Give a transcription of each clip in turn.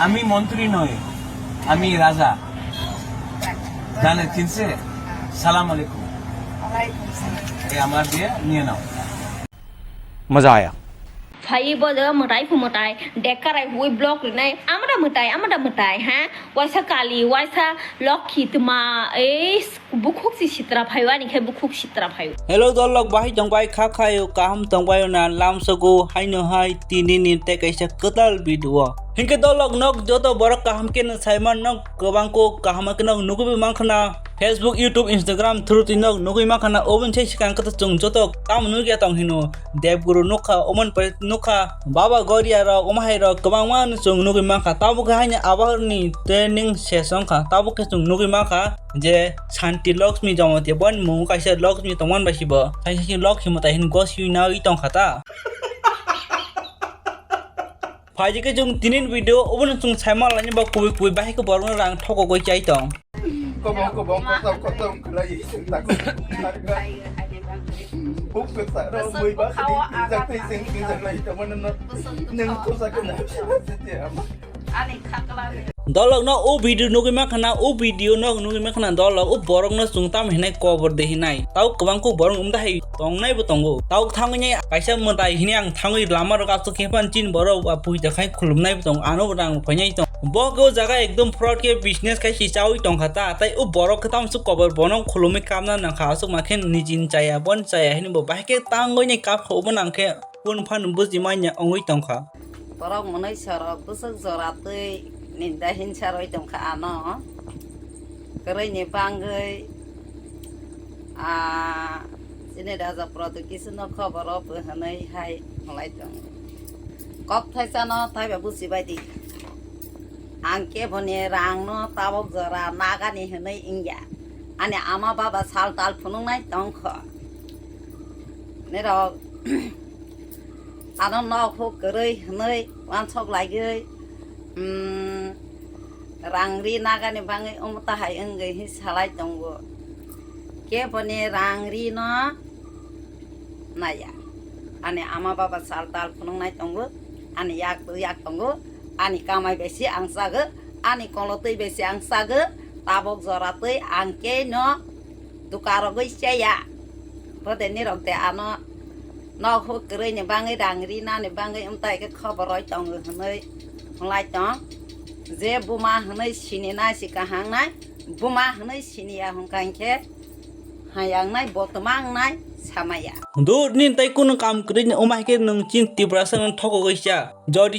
আমি মন্ত্রী নই, আমি রাজা। জানে চিনছে? সালাম আলাইকুম। এই আমার দিয়ে নিয়ে নাও। मजा आया। Fai bodo mutai pumutai dekarai hui blog rinai amada mutai ha waisa kali waisa lokhi tuma bukhuk si sitra phaiwa ni khe bukhuk sitra phaiwa Hello dolok bahai tongbai kha khayo kaham tongbai na lam sago haino hai tini ni te kaisa ketal video hinke dolok nok joto borok kaham ken saiman nok gobang ko kaham ken nok nugubi mangkhana Facebook YouTube Instagram through tinok nugi mangkhana oben chei sikang kata chung joto kam nwkya tong hino devguru nokha oman parit nokha baba goria ro omahai ro gobang man chung nugi mangkha tabu kha hanya abarni training session kha tabu ke chung nugi mangkha je Shanti Laxmi Hai bon mu kaisa Laxmi tongman basibo sai Laxmi mata hin gosyu na i tong khata Faji ke jung tinin video obon chung saima lani ba kui bahi ko borong rang thoko goi chai tong Kobor kotong kelai takut harga buk besar mui bas di zakti sing lai teman neng kosa kena setiap dolok no o video nugi makhana o video no nugi makhana dolok o borong no sungtam hinai kobor de hinai tau kabang ko borong umda hai tong nai bu tongo tau thangai kaisa mutai hiniang thangai lama ro kapso kepan chin boro ba pui dekhai khulum nai bu tong ano rang phanyai tong bo go jaga ekdom fraud ke business kai si chawi tong khata tai o borok khatam su kobor bonong khulumi kamna na kha su makhen nijin chaya bon chaya hin bo ba ke tangoi nei kap ho bonang ke pun phan buji manya ongoi tong kha borok monai sarok busuk zoratei ninda hinsaroi tongkha ano kerai ni bangai sini daza produk kisno koboro phanai hai holai tong kop thaisano thaiba busi baidi angke bone rang no tabok jora nagani hanai ingya ani ama baba sal tal phunung nai tongkha nero ano no khu kerai hanai wan chok lai gei rangri nagani bangai umta hai engai hi salai tonggo ke bone rangri no naya ani ama baba sal tal phunung nai tonggo ani yak tonggo ani kamai besi angsaga ani kolotei besi angsaga tabok zoratei angke no dukaro goi cheya pode ni rokte ano no khu krei ni bangai rangri na ni bangai umtai ke khoboroi tonggo hanai lai tong je buma hanai sini na si kahang nai buma hanai sini ya hongkang ke hayang nai botmang nai samaya do nin tai kun kam krin omai ke nung chin tibrasan thoko goisa jodi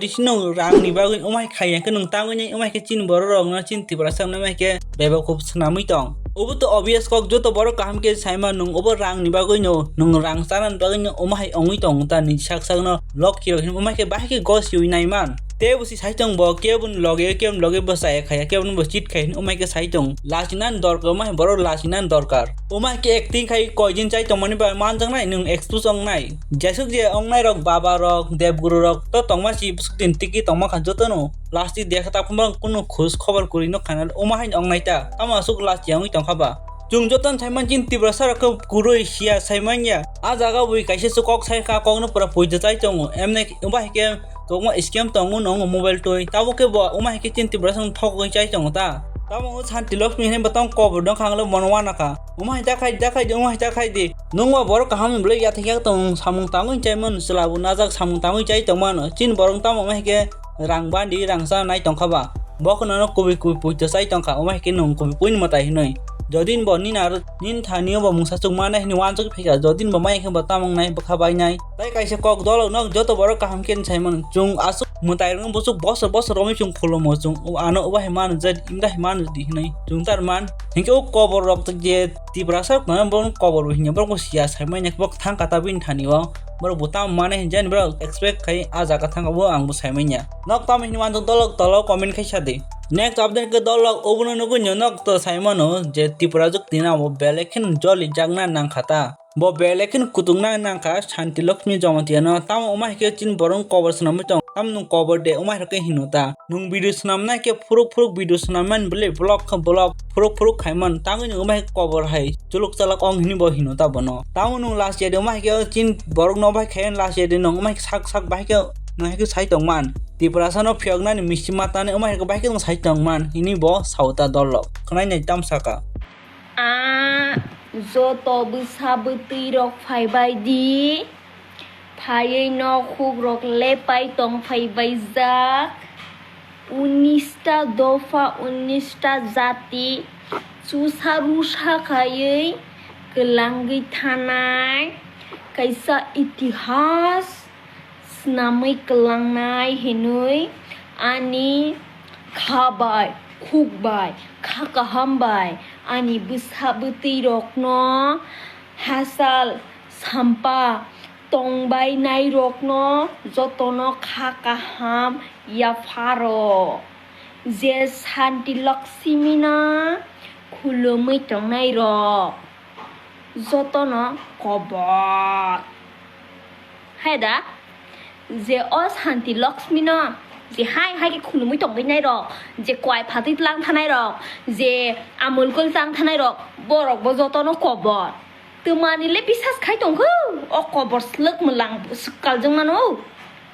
sinong rang ni bagin omai khaya ke nung tang ni omai ke chin bor rong na chin tibrasan na mai ke beba khub snamui tong obo to obvious kok joto bor kam ke saima nung obo rang ni bagoi no nung rang sanan bagin omai ongui tong ta ni sak sak no lok ki ro omai ke ba ke gos yu nai man te busi saitong bo kebun loge basaya khaya kebun bo chit khain omai ke saitong lasinan dorkar omai boro lasinan dorkar omai ke acting khai kojin chai tongmani ba man jang nai nung expose ong nai jasuk je ong nai rok baba rok devguru rok to tongma si tin tiki tongma khan joto no lasti dekhata phumang kuno khos khobor kuri no khanal omai ong nai ta tama suk last yang tong khaba chung jotan saiman chin tibra sar ko kuroi sia saimanya a jaga bui kaise su kok sai ka kok no pura puja chai tong emne omai ke tongma scam tong no mobile toy tabo ke bo omai ke chin tibra sang thok goi chai tong ta tamo Shanti Laxmi Hai batong kobor dong khanglo monwa na ka omai ta khai de nungwa bor kaham ble ya thyak tong samung tangoi chai mon selabu najak samung tangoi chai tong man chin borong tam omai ke rang bandi rang sa nai tong khaba bokno no kubi puja chai tong kha omai ke nung kubi puin matai hinoi jodin bo nin thaniyo bo mungsa chung mana ni wan chuk phika jodin bo mai khe batamong nai bakha bai nai tai kaise kok dolok nok joto bor kaham ken chaimon chung asu mutai rung bosuk bos romi chung kholomo chung ano oba himan jad imda himan di hinai chung tar man hinke o kobor rok je tibrasak na bon kobor hinya bor ko sia saimai nek bok thang kata bin thaniwa bor butam mane jan bro expect khai aja ka thang bo ang bo saimai nya nok tam himan dolok comment khai sade next update ke dolok obuno no gunyo nok to saimano je tiprajuk dina bo belekin joli jagna nang khata bo belekin kutungna nang kha Shanti Laxmi Hai no tam omai ke chin borong kobor snam tong tam nung kobor de omai ke hinuta nung video snam na ke furuk video snam bele blog furuk khaiman tang ni omai kobor hai chuluk chalak ong hini bo hinuta bono tam nung last year omai ke chin borong no bai khain last year de nung omai sak bai ke nang sai tongman Tiripura no phiokna ni misimata ni umai ka bai ka sai tongman ini bo sauta dolok khnai nei tamsaka যত বৈসাবতী rock ফাইবাই দি ফাইয়ে ন খুব rock লেপাই টং ফাইবাই যাক 19টা দফা 19টা জাতি সুসারু শাখাयै गोलांगै थानाय kaisa इतिहास snamai गोलांनाय हेनै ani खाबाय खुगबाय खाकाहामबाय ani बैसाबतী रक न हासाल साम्पा tongbai nai rok no jotono khakaham ya faro je Shanti Laxmi na khulumai tongnai rok jotono kobor haida je o Shanti Laxmi na je hai ke khulumai tongnai nai rok je kwai phatai lang thanai rok je amul kol jang thanai rok borok bo jotono kobor Tumanile bisas khai tongko o kobor sluk melang sekal jeng mano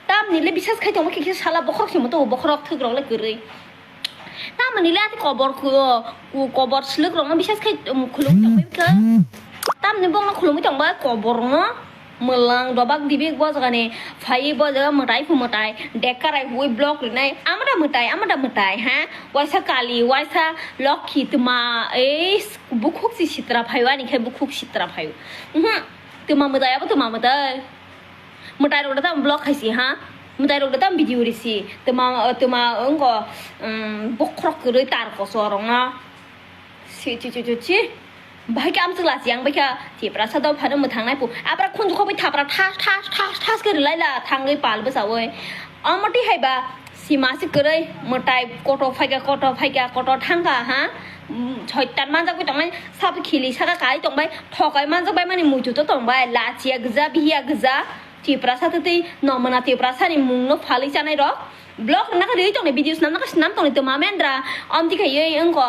tamnile bisas khai tongko kike sala bokhok simo to bokhok thugrok le gurui tamanile ati kobor ku kobor sluk rong bisas khai khulum tongbai ka tamni bong khulum tongba kobor no melang dobak dibi bo jagane phai bo jaga motai pu motai dekarai hui block rinai amada motai ha waisa kali waisa lokhi tuma ei bukhok si sitra phaiwa ni khai bukhok sitra phayu tuma motai ro da block khaisi ha motai ro da video risi tuma ongo bokrok roi tar ko sorong na si Bahai kam sela siang bahaya Tiripura sadau pada mutangai pu abra kunjuk kau bertapra tas kerja lah tanggai pal besawai amati hai ba si masih kerja mutai kotor kotor tangga ha choitan manjak bai tongbai sapi kili saka kai tongbai thokai manjak bai mani muju to tongbai lacia geza biya geza Tiripura satu ti nomana Tiripura sani mungno phali chanai rok blog nak rei tongne video snam tongne to mamendra amti kai engko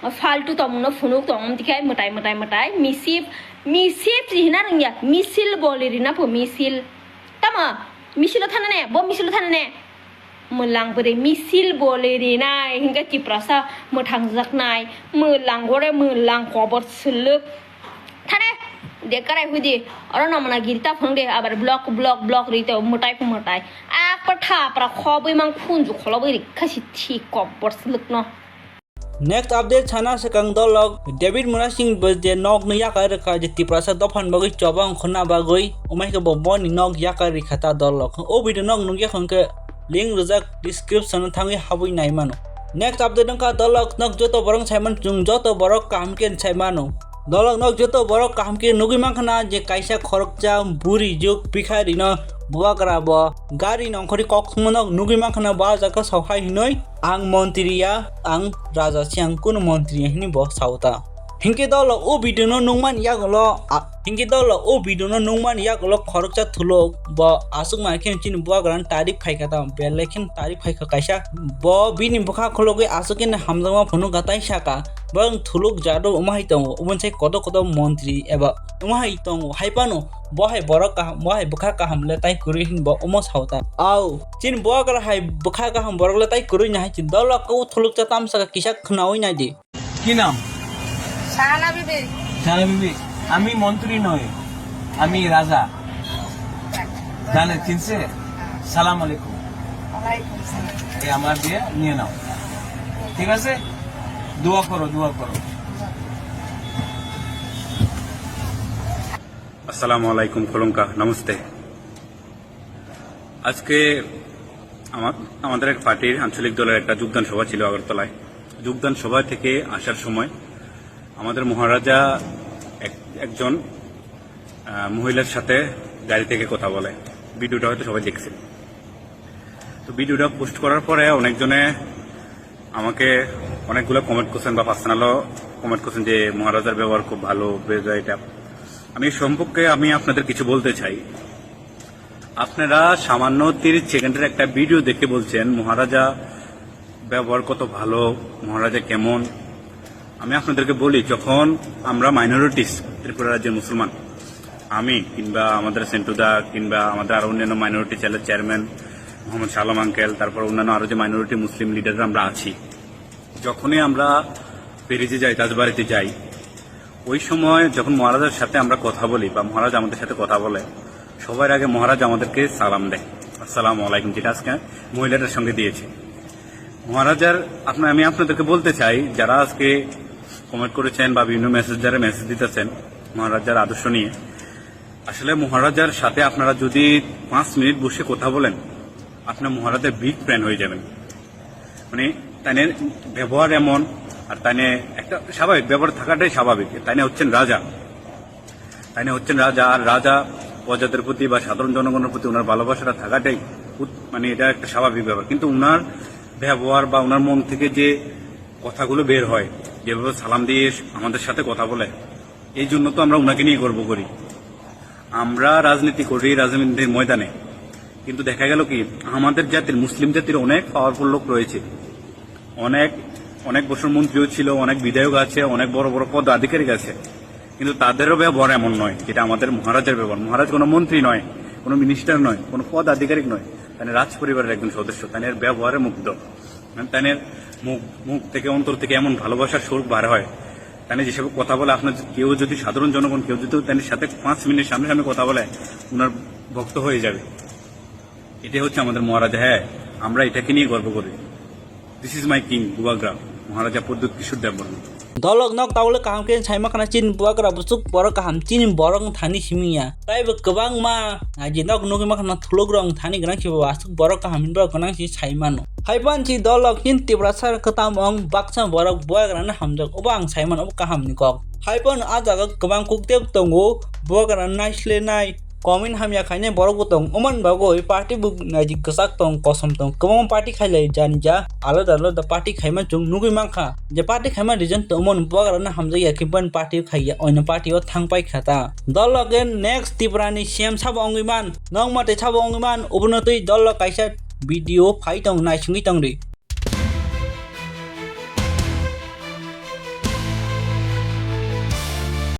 फालतू तमनो फुनुक तम दिखाय मटाय मिसिप जिना Rangia missile बोलेरिना फो missile तमा missile थानने बो missile थानने मोलां बरे missile बोलेरिना हिंगा Tiripura मोथां जाकनाय मोलां खबर सुलुक थाने देकाराय हुदि अर नमना गिरता फंदे आबार ब्लॉक रिते मटाय आ पठा प्रा खबै मां खुनजु खलबै खासि थि खबर सुलुक न Next update chana sekang dolog David Munasing berde nog no yakar ka je Tiripura dofan bagi coba khona bagoi umai ke bobo ni nog yakar khata dolog o video nog nungya khonke link rojak description thangi habui nai mano next update ka dolog nog joto borong chaiman jung joto borok kam ken chaimano dolog nog joto borok kam ke nugi mangkhana je kaisa khorokja buri juk bikhari no Bubagra bo gari nongkhori kokmonok nugi mangkhana ba jaka sawhai hinoi ang montriya ang raja siang kun montriya hini bo sauta hinke dolo o video no nungman yagolo khorokja thulo bo asuk ma khen chin Bubagra tarif phaikata belekhin tarif phaika kaisa bo bini bukha khologe asukin hamjama phonu gatai saka bang thuluk jado umai tong umonse kodo montri eba umai tong haipano bo hai borok ka bo hai bukha ka hamle tai kuri hin bo umo sauta au chin Bubagra hai bukha ka ham borok le tai kuri na chin dolo ko thuluk cha tam saka kisa khnaoi na di কি নাম শাহানা বিবি আমি মন্ত্রী নই আমি রাজা জানে চিনছে সালাম আলাইকুম এই আমার দিয়ে নিয়ে নাও ঠিক আছে দোয়া করো আসসালামু আলাইকুম খোলঙ্কা নমস্তে আজকে আমাদের এক পার্টির আঞ্চলিক দলের একটা যোগদান সভা ছিল আগরতলায় যোগদান সভা থেকে আসার সময় আমাদের মহারাজা একজন মহিলার সাথে গাড়ি থেকে কথা বলে ভিডিওটা হয়তো সবাই দেখছেন তো ভিডিওটা পোস্ট করার পরে অনেকজনে আমাকে অনেকগুলো কমেন্ট করছেন বা পার্সোনালও কমেন্ট করছেন যে মহারাজার ব্যবহার খুব ভালো এটা আমি সম্পর্কে আপনাদের কিছু বলতে চাই আপনারা সামান্য 30 সেকেন্ডের একটা ভিডিও দেখে বলছেন মহারাজা ব্যবহার কত ভালো মহারাজা কেমন আমি আপনাদেরকে বলি যখন আমরা মাইনরিটিস ত্রিপুরা রাজ্যের মুসলমান আমি কিংবা আমাদের সেন্টুদা কিংবা আমাদের আরো অন্যান্য মাইনরিটি সেলের চেয়ারম্যান মোহাম্মদ সালাম আঙ্কেল, তারপর অন্যান্য আরো যে মাইনরিটি মুসলিম লিডাররা আমরা আছি, যখনই আমরা পেরিজে যাই, তাজবাড়িতে যাই, ওই সময় যখন মহারাজার সাথে আমরা কথা বলি বা মহারাজ আমাদের সাথে কথা বলে, সবার আগে মহারাজ আমাদেরকে সালাম দেয়, আসসালামু আলাইকুম, যেটা আজকে মহিলাদের সঙ্গে দিয়েছে মহারাজার। আমি আপনাদেরকে বলতে চাই, যারা আজকে কমেন্ট করেছেন বা বিভিন্ন যারা মেসেজ দিতেছেন মহারাজার আদর্শ নিয়ে, আসলে মহারাজার সাথে আপনারা যদি 5 মিনিট বসে কথা বলেন, আপনার মহারাজার বিগ ফ্যান হয়ে যাবেন। মানে তাইনের ব্যবহার এমন, আর তাইনে একটা স্বাভাবিক ব্যবহার থাকাটাই স্বাভাবিক। তাইনে হচ্ছেন রাজা, আর রাজা প্রজাদের প্রতি বা সাধারণ জনগণের প্রতি ওনার ভালোবাসাটা থাকাটাই মানে এটা একটা স্বাভাবিক ব্যাপার। কিন্তু ওনার ব্যবহার বা ওনার মন থেকে যে কথাগুলো বের হয়, যেভাবে সালাম দিয়ে আমাদের সাথে কথা বলে, এই জন্য তো আমরা ওনাকে নিয়ে গর্ব করি। আমরা রাজনীতি করি রাজনীতির ময়দানে, কিন্তু দেখা গেল কি আমাদের জাতির, মুসলিম জাতির অনেক পাওয়ারফুল লোক রয়েছে, অনেক বছর মন্ত্রীও ছিল, অনেক বিধায়ক আছে, অনেক বড় বড় পদ আধিকারিক আছে, কিন্তু তাদেরও ব্যবহার এমন নয় যেটা আমাদের মহারাজের ব্যবহার। মহারাজ কোনো মন্ত্রী নয়, কোনো মিনিস্টার নয়, কোনো পদ আধিকারিক নয়, তাদের রাজ পরিবারের একজন সদস্য। তাদের ব্যবহারে মুগ্ধ, তাদের মুখ থেকে অন্তর থেকে এমন ভালোবাসার সুর বার হয়। তাই যেসব কথা বলে, আপনার কেউ যদি সাধারণ জনগণ কেউ যদি তাদের সাথে 5 মিনিট সামনে সামনে কথা বলে, ওনার ভক্ত হয়ে যাবে। এটাই হচ্ছে আমাদের মহারাজা। হ্যাঁ, আমরা এটাকে নিয়ে গর্ব করি। This is my king Bubagra, Maharaja Pradyot Kishore Debbarman. Dolok nok taule kaham ken sai makana chin bubagra busuk borok kaham chin borok thani simia. Tai be kebang ma aji nok nuki makana thulugrong thani gana ki wasuk borok kaham borok gana si sai mano. Hai pan chi dolok chin tibrasar ketam ong baksa borok bubagra na hamjak obang sai man ob kaham ni kok. Hai pan ajaga kebang kuktep tongo bubagra naisle nai Komin hamya khaine borok butong oman bagoi party buk naji kesak tong kosom tong kebang party khailai janija alada party khaima chung nugui mangkha je party khaima reason to omon bubagra na hamja ya kiban party khaiya oina party o thangpai khata dologen next tiprani sem sab ongiman nong mate sab ongiman ubunotui dolok kaisa video phai tong nai sungi tong ri